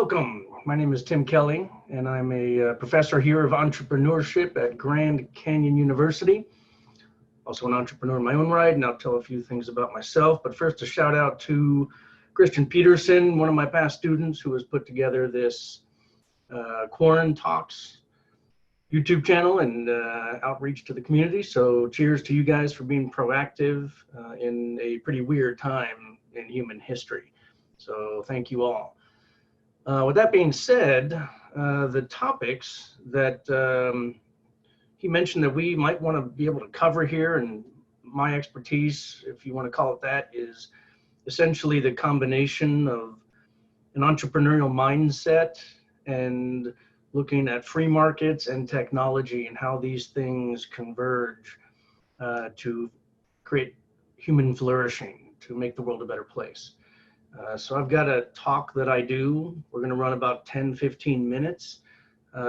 Welcome. My name is Tim Kelley, and I'm a professor here of entrepreneurship at Grand Canyon University. Also an entrepreneur in my own right, and I'll tell a few things about myself. But first, a shout out to Christian Peterson, one of my past students who has put together this QuaranTalks YouTube channel and outreach to the community. So cheers to you guys for being proactive in a pretty weird time in human history. So thank you all. With that being said, the topics that he mentioned that we might want to be able to cover here, and my expertise, if you want to call it that, is essentially the combination of an entrepreneurial mindset and looking at free markets and technology and how these things converge to create human flourishing, to make the world a better place. So I've got a talk that I do. We're going to run about 10-15 minutes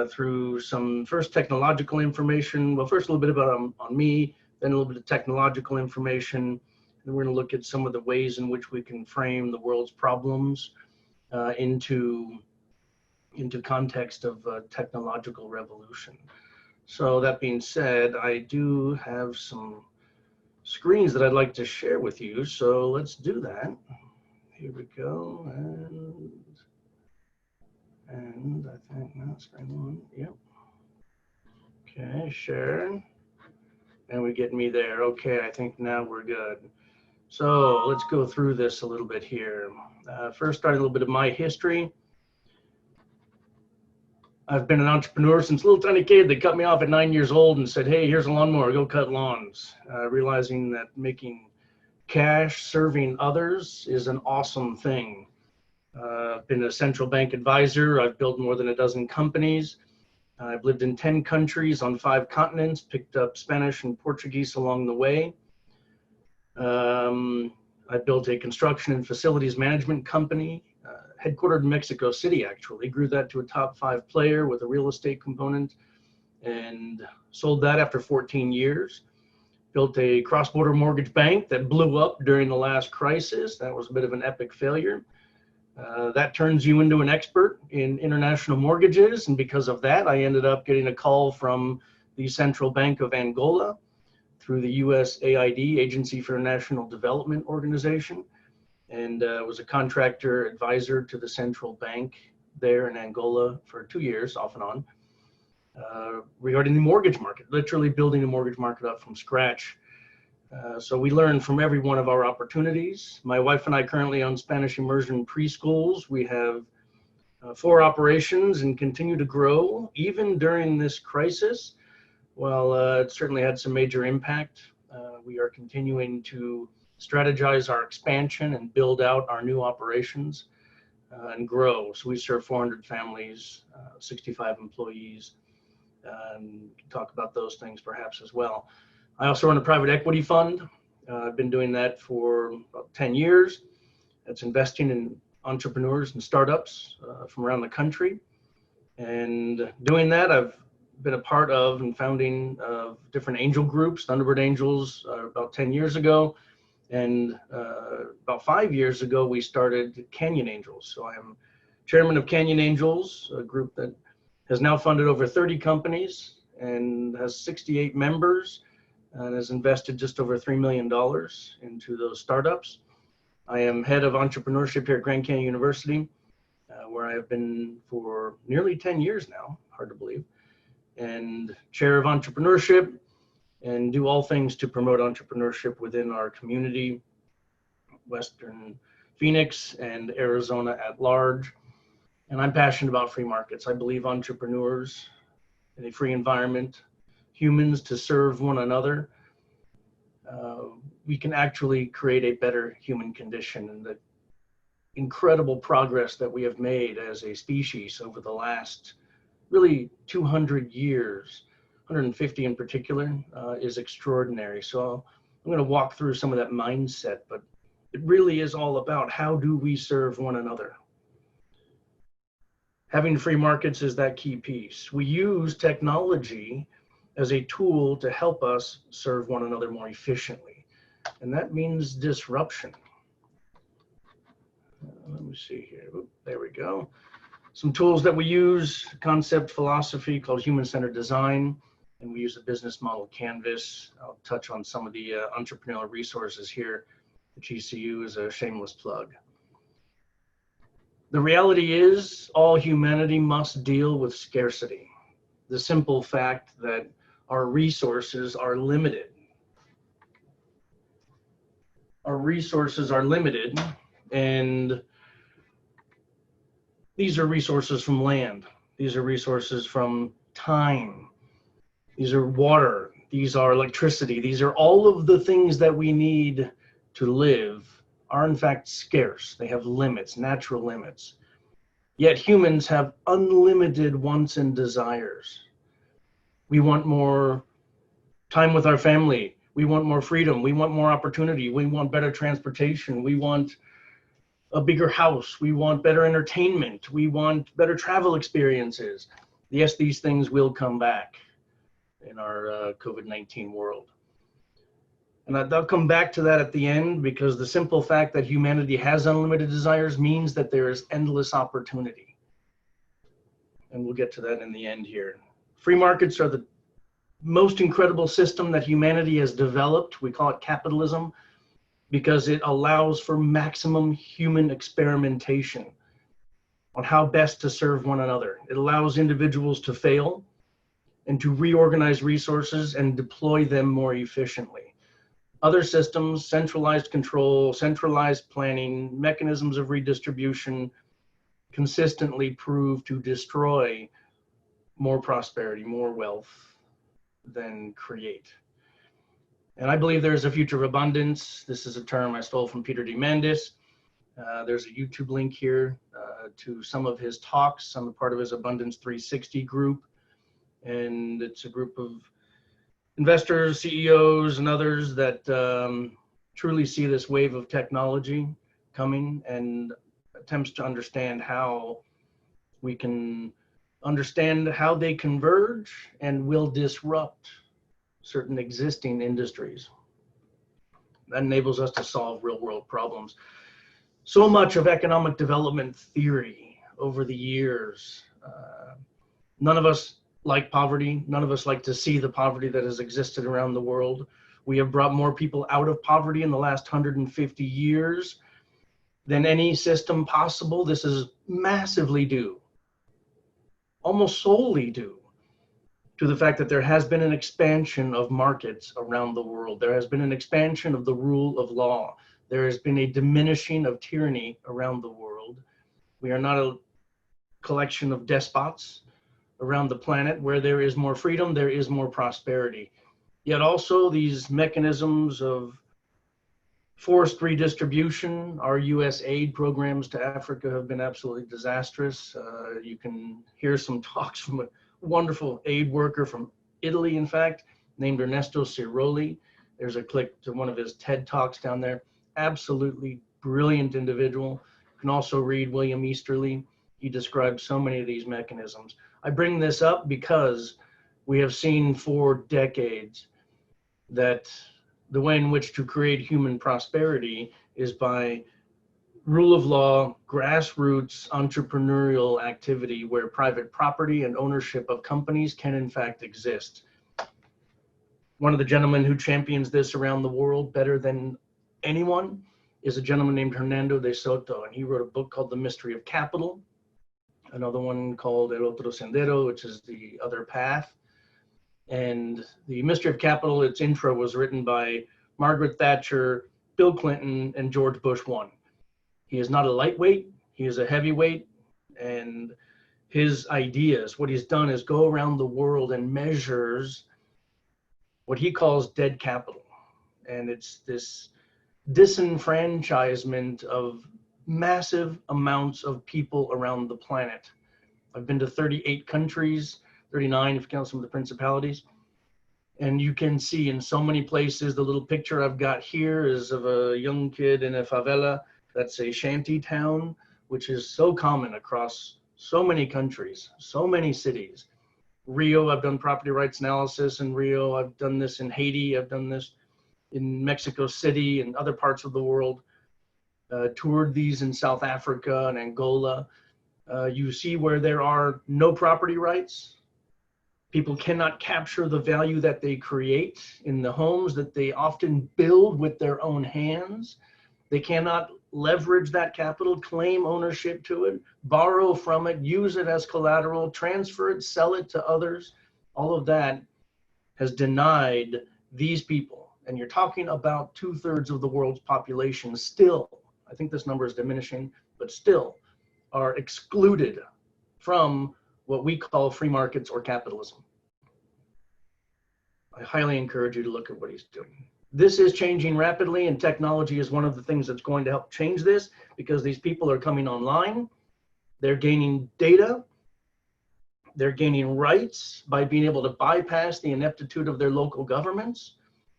through some first technological information. Well, first a little bit about on me, then a little bit of technological information. And then we're going to look at some of the ways in which we can frame the world's problems into context of technological revolution. So that being said, I do have some screens that I'd like to share with you. So let's do that. Here we go, and I think that's screen one. Yep. Okay, share, and we get me there. Okay, I think now we're good. So let's go through this a little bit here. First, starting a little bit of my history. I've been an entrepreneur since a little tiny kid. They cut me off at 9 years old and said, "Hey, here's a lawnmower, go cut lawns." Realizing that making cash serving others is an awesome thing. I've been a central bank advisor. I've built more than a dozen companies. I've lived in 10 countries on 5 continents, picked up Spanish and Portuguese along the way. I built a construction and facilities management company, headquartered in Mexico City, actually. Grew that to a top 5 player with a real estate component and sold that after 14 years. Built a cross-border mortgage bank that blew up during the last crisis. That was a bit of an epic failure. That turns you into an expert in international mortgages. And because of that, I ended up getting a call from the Central Bank of Angola through the USAID, Agency for National Development Organization, and was a contractor advisor to the central bank there in Angola for 2 years, off and on. Regarding the mortgage market, literally building a mortgage market up from scratch. So we learn from every one of our opportunities. My wife and I currently own Spanish immersion preschools. We have 4 operations and continue to grow even during this crisis. Well, it certainly had some major impact. We are continuing to strategize our expansion and build out our new operations and grow. So we serve 400 families, 65 employees. Talk about those things perhaps as well. I also run a private equity fund. I've been doing that for about 10 years. It's investing in entrepreneurs and startups from around the country. And doing that, I've been a part of and founding of different angel groups, Thunderbird Angels, about 10 years ago. And about 5 years ago, we started Canyon Angels. So I am chairman of Canyon Angels, a group that has now funded over 30 companies and has 68 members and has invested just over $3 million into those startups. I am head of entrepreneurship here at Grand Canyon University, where I have been for nearly 10 years now, hard to believe, and chair of entrepreneurship, and do all things to promote entrepreneurship within our community, Western Phoenix and Arizona at large. And I'm passionate about free markets. I believe entrepreneurs in a free environment, humans to serve one another, we can actually create a better human condition. And the incredible progress that we have made as a species over the last really 200 years, 150 in particular, is extraordinary. So I'm going to walk through some of that mindset, but it really is all about how do we serve one another. Having free markets is that key piece. We use technology as a tool to help us serve one another more efficiently. And that means disruption. Let me see here. Oop, there we go. Some tools that we use, concept philosophy called human-centered design, and we use a business model canvas. I'll touch on some of the entrepreneurial resources here. The GCU is a shameless plug. The reality is all humanity must deal with scarcity. The simple fact that our resources are limited. Our resources are limited, and these are resources from land. These are resources from time. These are water. These are electricity. These are all of the things that we need to live are in fact scarce. They have limits, natural limits. Yet humans have unlimited wants and desires. We want more time with our family. We want more freedom. We want more opportunity. We want better transportation. We want a bigger house. We want better entertainment. We want better travel experiences. Yes, these things will come back in our COVID-19 world. And I'll come back to that at the end, because the simple fact that humanity has unlimited desires means that there is endless opportunity. And we'll get to that in the end here. Free markets are the most incredible system that humanity has developed. We call it capitalism because it allows for maximum human experimentation on how best to serve one another. It allows individuals to fail and to reorganize resources and deploy them more efficiently. Other systems, centralized control, centralized planning, mechanisms of redistribution consistently prove to destroy more prosperity, more wealth than create. And I believe there's a future of abundance. This is a term I stole from Peter Diamandis. There's a YouTube link here to some of his talks. I'm a part of his Abundance 360 group. And it's a group of investors, CEOs, and others that truly see this wave of technology coming and attempts to understand how we can understand how they converge and will disrupt certain existing industries. That enables us to solve real world problems. So much of economic development theory over the years, none of us like poverty. None of us like to see the poverty that has existed around the world. We have brought more people out of poverty in the last 150 years than any system possible. This is massively due, almost solely due, to the fact that there has been an expansion of markets around the world. There has been an expansion of the rule of law. There has been a diminishing of tyranny around the world. We are not a collection of despots around the planet. Where there is more freedom, there is more prosperity. Yet also these mechanisms of forced redistribution, our US aid programs to Africa have been absolutely disastrous. You can hear some talks from a wonderful aid worker from Italy, in fact, named Ernesto Ciroli. There's a clip to one of his TED Talks down there. Absolutely brilliant individual. You can also read William Easterly. He describes so many of these mechanisms. I bring this up because we have seen for decades that the way in which to create human prosperity is by rule of law, grassroots entrepreneurial activity where private property and ownership of companies can in fact exist. One of the gentlemen who champions this around the world better than anyone is a gentleman named Hernando de Soto, and he wrote a book called The Mystery of Capital, another one called El Otro Sendero, which is the other path. And The Mystery of Capital, its intro was written by Margaret Thatcher, Bill Clinton, and George Bush I. He is not a lightweight, he is a heavyweight, and his ideas, what he's done is go around the world and measures what he calls dead capital. And it's this disenfranchisement of massive amounts of people around the planet. I've been to 38 countries, 39 if you count some of the principalities. And you can see in so many places, the little picture I've got here is of a young kid in a favela. That's a shanty town, which is so common across so many countries, so many cities. Rio, I've done property rights analysis in Rio. I've done this in Haiti. I've done this in Mexico City and other parts of the world. Toured these in South Africa and Angola. You see where there are no property rights. People cannot capture the value that they create in the homes that they often build with their own hands. They cannot leverage that capital, claim ownership to it, borrow from it, use it as collateral, transfer it, sell it to others. All of that has denied these people. And you're talking about 2/3 of the world's population still, I think this number is diminishing, but still are excluded from what we call free markets or capitalism. I highly encourage you to look at what he's doing. This is changing rapidly, and technology is one of the things that's going to help change this, because these people are coming online. They're gaining data. They're gaining rights by being able to bypass the ineptitude of their local governments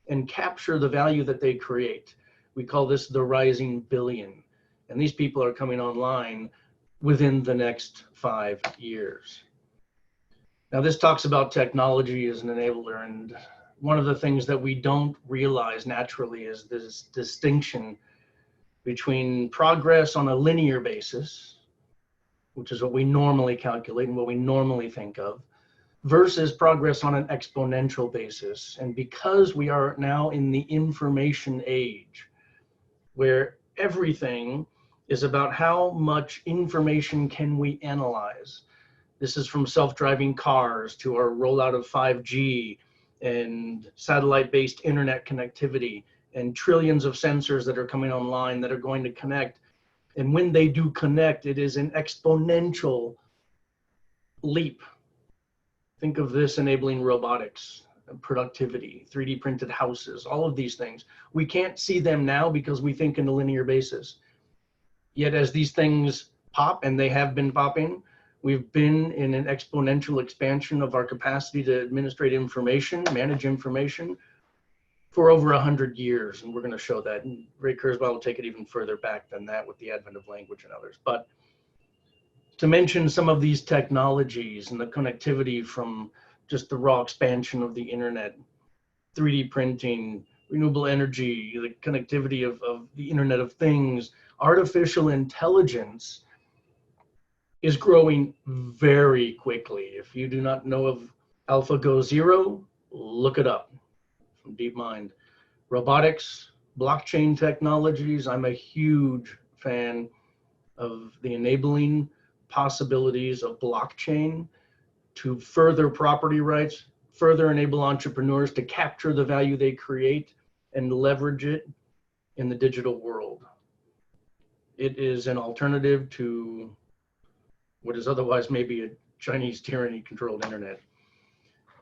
and capture the value that they create. We call this the rising billion. And these people are coming online within the next 5 years. Now, this talks about technology as an enabler, and one of the things that we don't realize naturally is this distinction between progress on a linear basis, which is what we normally calculate and what we normally think of, versus progress on an exponential basis. And because we are now in the information age, where everything is about how much information can we analyze. This is from self-driving cars to our rollout of 5G and satellite-based internet connectivity and trillions of sensors that are coming online that are going to connect. And when they do connect, it is an exponential leap. Think of this enabling robotics, productivity, 3D printed houses, all of these things. We can't see them now because we think in a linear basis. Yet as these things pop, and they have been popping, we've been in an exponential expansion of our capacity to administrate information, manage information for over 100 years. And we're going to show that. And Ray Kurzweil will take it even further back than that with the advent of language and others. But to mention some of these technologies and the connectivity from just the raw expansion of the internet, 3D printing, renewable energy, the connectivity of the Internet of Things, artificial intelligence is growing very quickly. If you do not know of AlphaGo Zero, look it up from DeepMind. Robotics, blockchain technologies, I'm a huge fan of the enabling possibilities of blockchain to further property rights, further enable entrepreneurs to capture the value they create and leverage it in the digital world. It is an alternative to what is otherwise maybe a Chinese tyranny-controlled internet.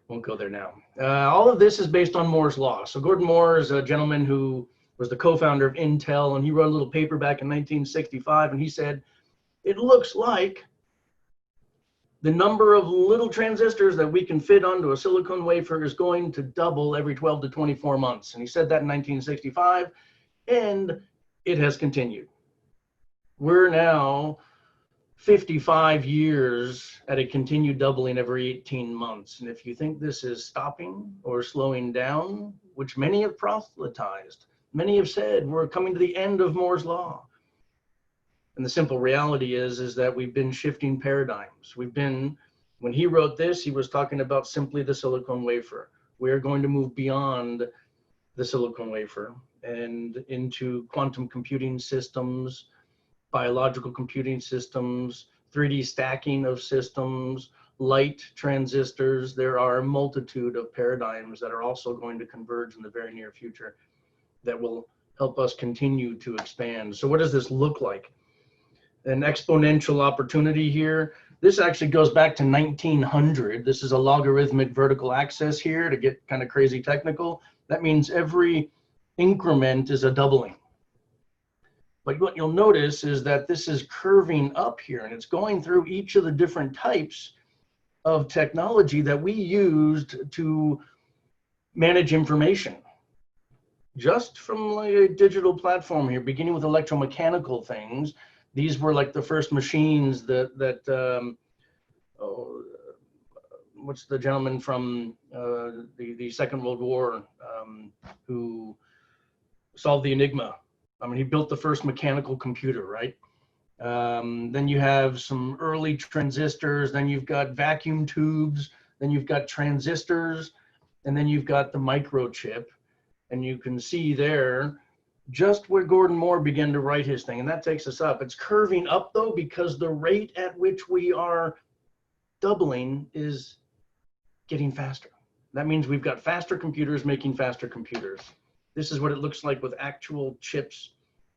Won't go there now. All of this is based on Moore's law. So Gordon Moore is a gentleman who was the co-founder of Intel, and he wrote a little paper back in 1965, and he said, it looks like the number of little transistors that we can fit onto a silicon wafer is going to double every 12 to 24 months. And he said that in 1965, and it has continued. We're now 55 years at a continued doubling every 18 months. And if you think this is stopping or slowing down, which many have proselytized, many have said we're coming to the end of Moore's law. And the simple reality is that we've been shifting paradigms. We've been, when he wrote this, he was talking about simply the silicon wafer. We're going to move beyond the silicon wafer and into quantum computing systems, biological computing systems, 3D stacking of systems, light transistors. There are a multitude of paradigms that are also going to converge in the very near future that will help us continue to expand. So what does this look like? An exponential opportunity here. This actually goes back to 1900. This is a logarithmic vertical axis here to get kind of crazy technical. That means every increment is a doubling. But what you'll notice is that this is curving up here, and it's going through each of the different types of technology that we used to manage information. Just from like a digital platform here, beginning with electromechanical things. These were like the first machines what's the gentleman from the Second World War who solved the Enigma? I mean, he built the first mechanical computer, right? Then you have some early transistors, then you've got vacuum tubes, then you've got transistors, and then you've got the microchip. And you can see there just where Gordon Moore began to write his thing, and that takes us up. It's curving up though, because the rate at which we are doubling is getting faster. That means we've got faster computers making faster computers. This is what it looks like with actual chips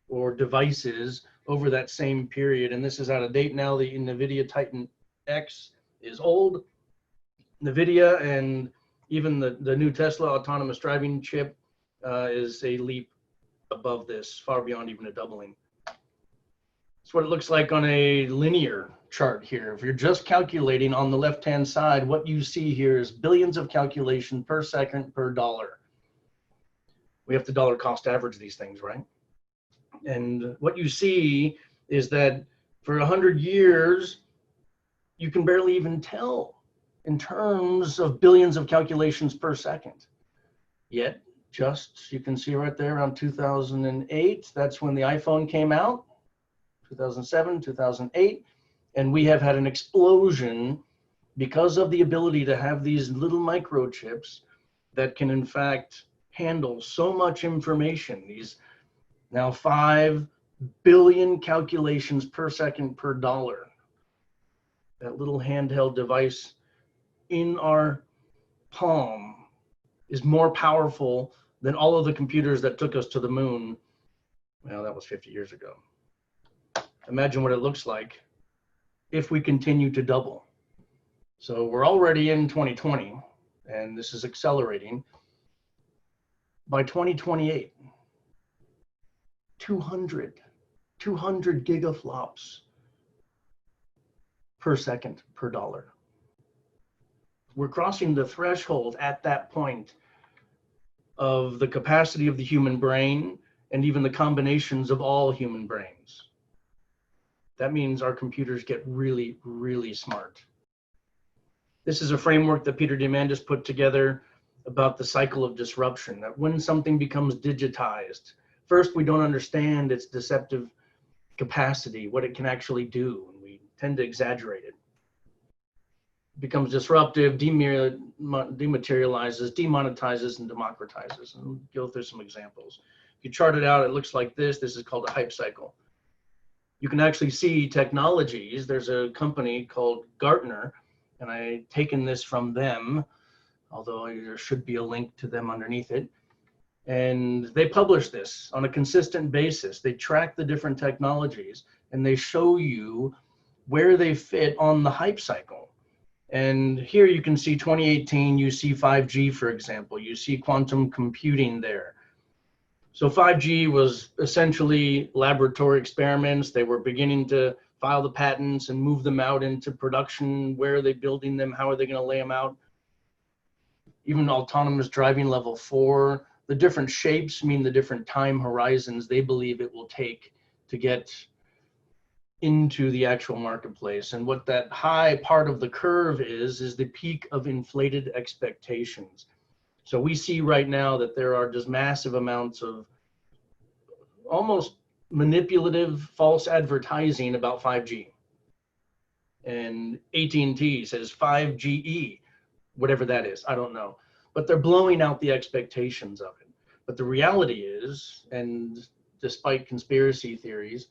or devices over that same period. And this is out of date now. The NVIDIA Titan X is old. NVIDIA and even the new Tesla autonomous driving chip is a leap above this, far beyond even a doubling. That's what it looks like on a linear chart here. If you're just calculating on the left-hand side, what you see here is billions of calculations per second per dollar. We have to dollar cost average these things, right? And what you see is that for 100 years, you can barely even tell in terms of billions of calculations per second. Yet, just, you can see right there around 2008, that's when the iPhone came out, 2007, 2008, and we have had an explosion because of the ability to have these little microchips that can in fact handle so much information. These now 5 billion calculations per second per dollar. That little handheld device in our palm is more powerful than all of the computers that took us to the moon. Well, that was 50 years ago. Imagine what it looks like if we continue to double. So we're already in 2020, and this is accelerating. By 2028, 200 gigaflops per second per dollar. We're crossing the threshold at that point of the capacity of the human brain and even the combinations of all human brains. That means our computers get really, really smart. This is a framework that Peter Diamandis put together about the cycle of disruption, that when something becomes digitized, first we don't understand its deceptive capacity, what it can actually do, and we tend to exaggerate it. It becomes disruptive, dematerializes, demonetizes, and democratizes. And we'll go through some examples. If you chart it out, it looks like this. This is called a hype cycle. You can actually see technologies. There's a company called Gartner, and I've taken this from them, although there should be a link to them underneath it. And they publish this on a consistent basis. They track the different technologies, and they show you where they fit on the hype cycle. And here you can see 2018, you see 5G, for example. You see quantum computing there. So 5G was essentially laboratory experiments. They were beginning to file the patents and move them out into production. Where are they building them? How are they going to lay them out? Even autonomous driving level 4, the different shapes mean the different time horizons they believe it will take to get into the actual marketplace. And what that high part of the curve is the peak of inflated expectations. So we see right now that there are just massive amounts of almost manipulative false advertising about 5G. And AT&T says 5GE, whatever that is, I don't know. But they're blowing out the expectations of it. But the reality is, and despite conspiracy theories,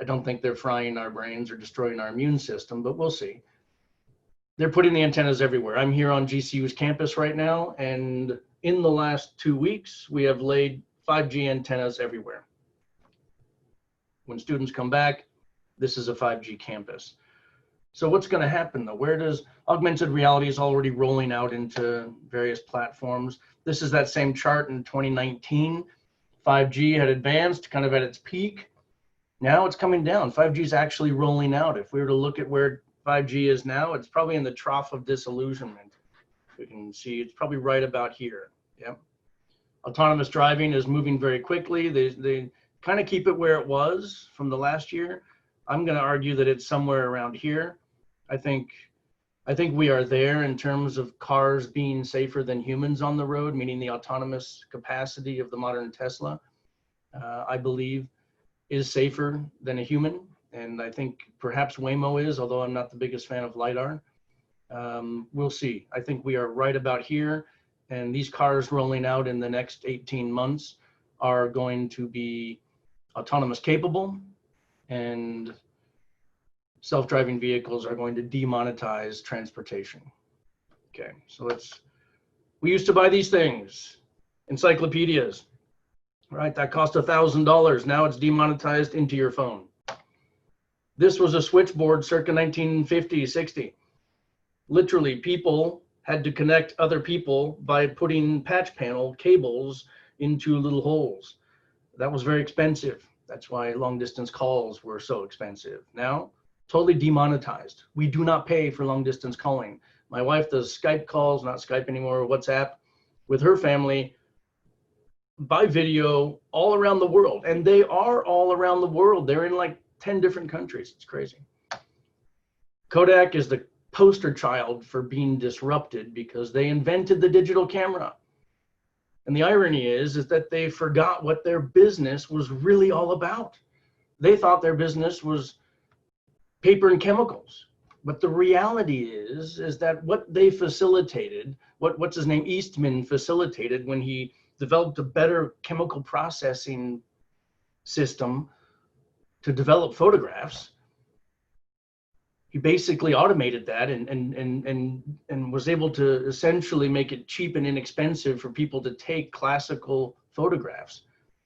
I don't think they're frying our brains or destroying our immune system, but we'll see. They're putting the antennas everywhere. I'm here on GCU's campus right now, and in the last 2 weeks, we have laid 5G antennas everywhere. When students come back, this is a 5G campus. So what's going to happen though? Where does augmented reality is already rolling out into various platforms? This is that same chart in 2019. 5G had advanced kind of at its peak. Now it's coming down. 5G is actually rolling out. If we were to look at where 5G is now, it's probably in the trough of disillusionment. We can see it's probably right about here. Yeah. Autonomous driving is moving very quickly. They kind of keep it where it was from the last year. I'm going to argue that it's somewhere around here. I think we are there in terms of cars being safer than humans on the road, meaning the autonomous capacity of the modern Tesla, I believe, is safer than a human. And I think perhaps Waymo is, although I'm not the biggest fan of LiDAR. We'll see. I think we are right about here. And these cars rolling out in the next 18 months are going to be autonomous capable, and self-driving vehicles are going to demonetize transportation. Okay, so we used to buy these things, encyclopedias, right? That cost $1,000. Now it's demonetized into your phone. This was a switchboard circa 1950, 60. Literally, people had to connect other people by putting patch panel cables into little holes. That was very expensive. That's why long distance calls were so expensive. Now, totally demonetized. We do not pay for long distance calling. My wife does Skype calls, not Skype anymore, WhatsApp, with her family by video all around the world. And they are all around the world. They're in like 10 different countries. It's crazy. Kodak is the poster child for being disrupted because they invented the digital camera. And the irony is that they forgot what their business was really all about. They thought their business was paper and chemicals. But the reality is that what they facilitated, what's his name, Eastman facilitated when he developed a better chemical processing system to develop photographs. He basically automated that and was able to essentially make it cheap and inexpensive for people to take classical photographs.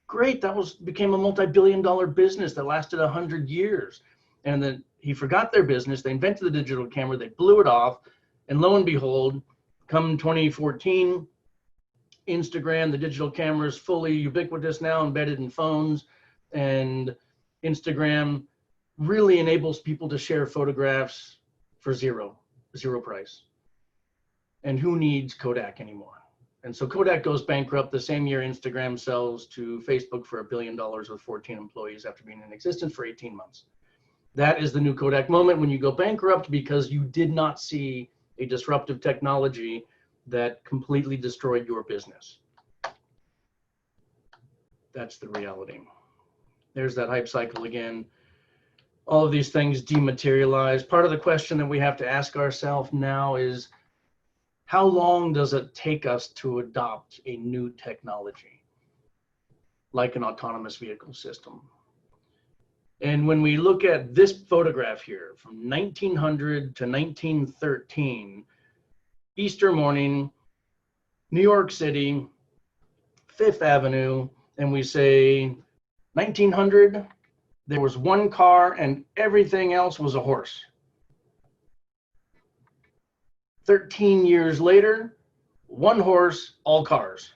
Great, became a multi-billion-dollar business that lasted 100 years. And then he forgot their business. They invented the digital camera. They blew it off. And lo and behold, come 2014, Instagram, the digital camera is fully ubiquitous now, embedded in phones. And Instagram really enables people to share photographs for zero price. And who needs Kodak anymore? And so Kodak goes bankrupt the same year Instagram sells to Facebook for $1 billion with 14 employees after being in existence for 18 months. That is the new Kodak moment, when you go bankrupt because you did not see a disruptive technology that completely destroyed your business. That's the reality. There's that hype cycle again. All of these things dematerialize. Part of the question that we have to ask ourselves now is, how long does it take us to adopt a new technology, like an autonomous vehicle system? And when we look at this photograph here from 1900 to 1913, Easter morning, New York City, Fifth Avenue, and we say 1900, there was one car and everything else was a horse. 13 years later, one horse, all cars.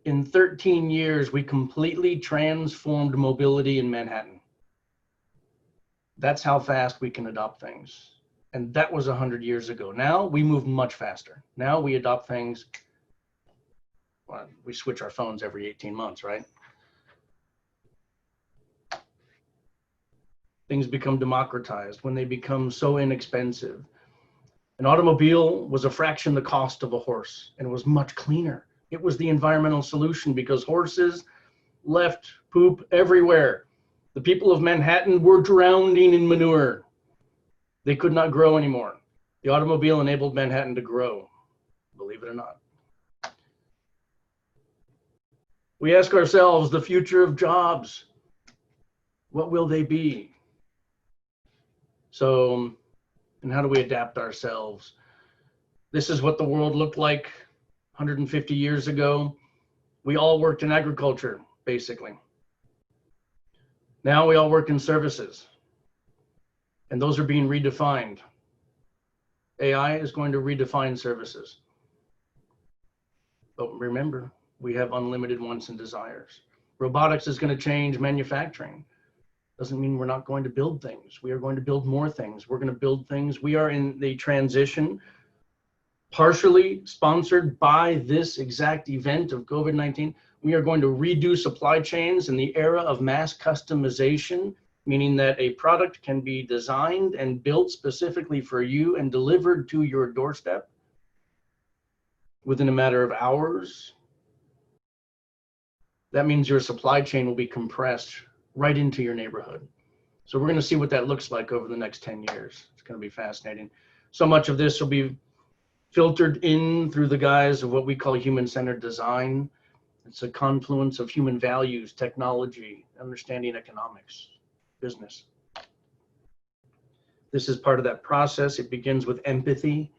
In 13 years, we completely transformed mobility in Manhattan. That's how fast we can adopt things. And that was 100 years ago. Now we move much faster. Now we adopt things. Well, we switch our phones every 18 months, right? Things become democratized when they become so inexpensive. An automobile was a fraction the cost of a horse, and it was much cleaner. It was the environmental solution because horses left poop everywhere. The people of Manhattan were drowning in manure. They could not grow anymore. The automobile enabled Manhattan to grow, believe it or not. We ask ourselves, the future of jobs, what will they be? So, and how do we adapt ourselves? This is what the world looked like 150 years ago. We all worked in agriculture, basically. Now we all work in services, and those are being redefined. AI is going to redefine services. But remember, we have unlimited wants and desires. Robotics is going to change manufacturing. Doesn't mean we're not going to build things. We are going to build more things. We're going to build things. We are in the transition, partially sponsored by this exact event of COVID-19. We are going to redo supply chains in the era of mass customization, meaning that a product can be designed and built specifically for you and delivered to your doorstep within a matter of hours. That means your supply chain will be compressed right into your neighborhood. So we're going to see what that looks like over the next 10 years. It's going to be fascinating. So much of this will be filtered in through the guise of what we call human-centered design. It's a confluence of human values, technology, understanding economics, business. This is part of that process. It begins with empathy.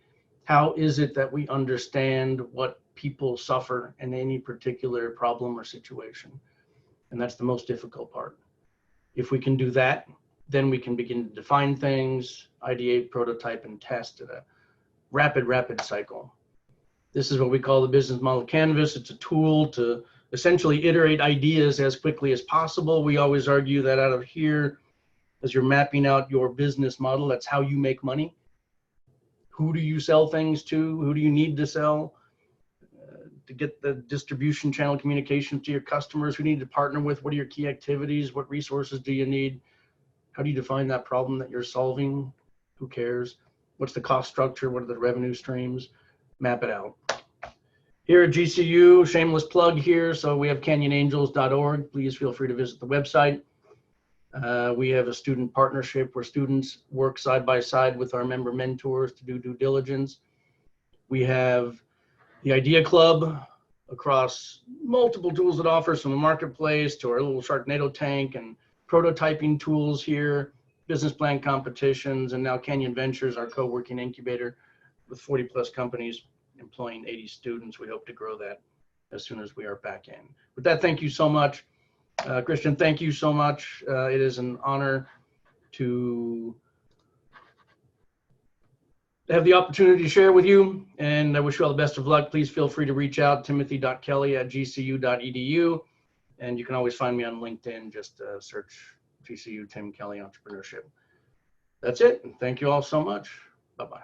How is it that we understand what people suffer in any particular problem or situation? And that's the most difficult part. If we can do that, then we can begin to define things, ideate, prototype, and test at a rapid cycle. This is what we call the business model canvas. It's a tool to essentially iterate ideas as quickly as possible. We always argue that out of here, as you're mapping out your business model, that's how you make money. Who do you sell things to? Who do you need to sell to get the distribution channel communications to your customers? Who do you need to partner with? What are your key activities? What resources do you need? How do you define that problem that you're solving? Who cares? What's the cost structure? What are the revenue streams? Map it out. Here at GCU, shameless plug here. So we have canyonangels.org. Please feel free to visit the website. We have a student partnership where students work side by side with our member mentors to do due diligence. We have the Idea Club across multiple tools it offers, from the marketplace to our little Sharknado tank and prototyping tools here, business plan competitions, and now Canyon Ventures, our co-working incubator with 40 plus companies employing 80 students. We hope to grow that as soon as we are back in. With that, thank you so much. Christian, thank you so much. It is an honor to have the opportunity to share with you, and I wish you all the best of luck. Please feel free to reach out, timothy.kelley@gcu.edu, and you can always find me on LinkedIn. Just search GCU Tim Kelley Entrepreneurship. That's it. Thank you all so much. Bye-bye.